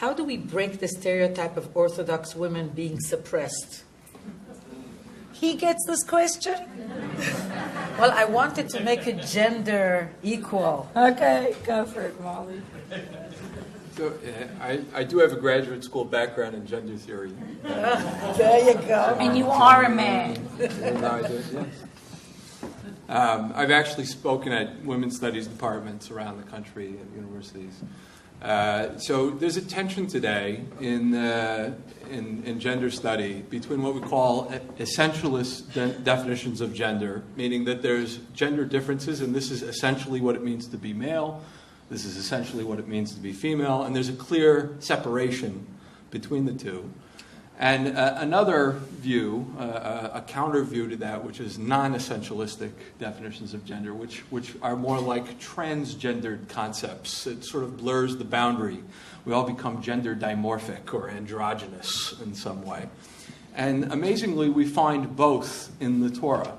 how do we break the stereotype of Orthodox women being suppressed? He gets this question? Well, I wanted to make it gender equal. Okay, go for it, Molly. So I do have a graduate school background in gender theory. There you go. And you are a man. No, I do, yes. I've actually spoken at women's studies departments around the country at universities. So there's a tension today in gender study between what we call essentialist definitions of gender, meaning that there's gender differences, and this is essentially what it means to be male, this is essentially what it means to be female, and there's a clear separation between the two. And another view, a counter view to that, which is non-essentialistic definitions of gender, which are more like transgendered concepts. It sort of blurs the boundary. We all become gender dimorphic or androgynous in some way. And amazingly, we find both in the Torah.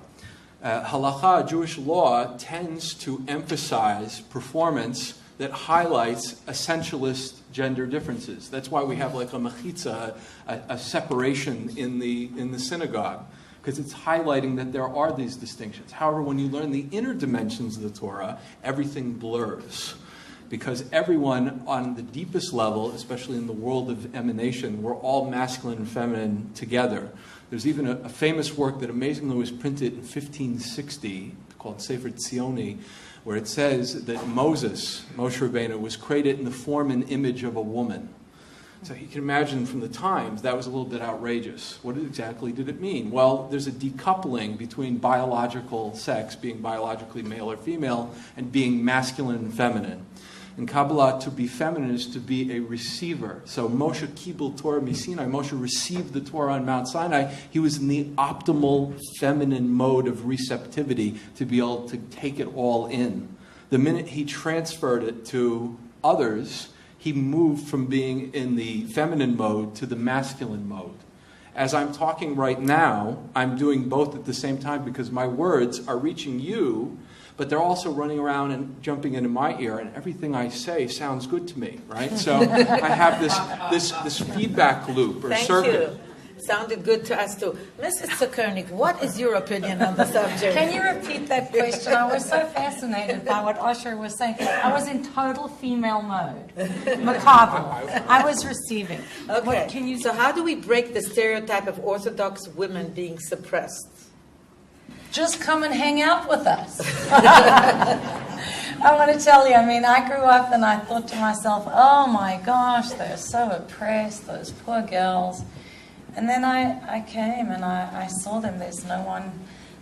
Halakha, Jewish law, tends to emphasize performance that highlights essentialist gender differences. That's why we have like a mechitza, a separation in the synagogue, because it's highlighting that there are these distinctions. However, when you learn the inner dimensions of the Torah, everything blurs, because everyone on the deepest level, especially in the world of emanation, we're all masculine and feminine together. There's even a famous work that amazingly was printed in 1560 called Sefer Tzioni, where it says that Moshe Rabbeinu, was created in the form and image of a woman. So you can imagine from the times, that was a little bit outrageous. What exactly did it mean? Well, there's a decoupling between biological sex, being biologically male or female, and being masculine and feminine. In Kabbalah, to be feminine is to be a receiver. So Moshe Kibul Torah Misinai, Moshe received the Torah on Mount Sinai. He was in the optimal feminine mode of receptivity to be able to take it all in. The minute he transferred it to others, he moved from being in the feminine mode to the masculine mode. As I'm talking right now, I'm doing both at the same time because my words are reaching you, but they're also running around and jumping into my ear, and everything I say sounds good to me, right? So I have this feedback loop or circuit. Thank you. Sounded good to us too. Mrs. Zuckernick, what is your opinion on the subject? Can you repeat that question? I was so fascinated by what Osher was saying. I was in total female mode. Makabel. I was receiving. Okay. So how do we break the stereotype of Orthodox women being suppressed? Just come and hang out with us. I want to tell you, I mean, I grew up and I thought to myself, oh my gosh, they're so oppressed, those poor girls. And then I came and I saw them.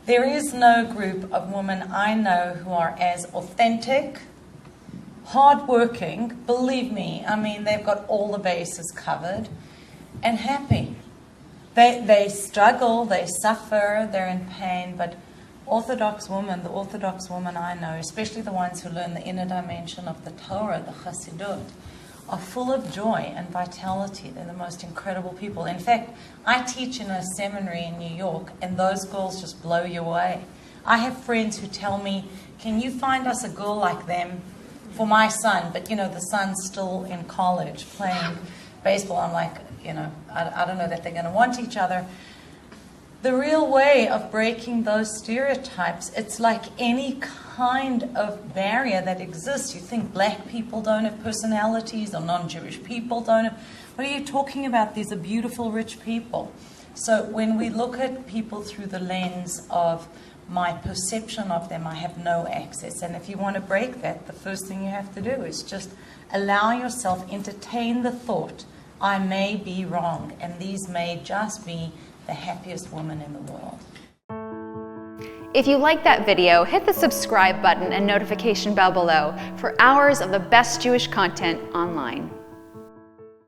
There is no group of women I know who are as authentic, hardworking, believe me, I mean, they've got all the bases covered, and happy. They struggle, they suffer, they're in pain, but the Orthodox woman I know, especially the ones who learn the inner dimension of the Torah, the Chassidut, are full of joy and vitality. They're the most incredible people. In fact, I teach in a seminary in New York, and those girls just blow you away. I have friends who tell me, can you find us a girl like them for my son? But, the son's still in college playing baseball. I'm like, I don't know that they're going to want each other. The real way of breaking those stereotypes, it's like any kind of barrier that exists. You think black people don't have personalities or non-Jewish people don't have. What are you talking about? These are beautiful, rich people. So when we look at people through the lens of my perception of them, I have no access. And if you want to break that, the first thing you have to do is just allow yourself, entertain the thought, I may be wrong, and these may just be the happiest woman in the world. If you like that video, hit the subscribe button and notification bell below for hours of the best Jewish content online.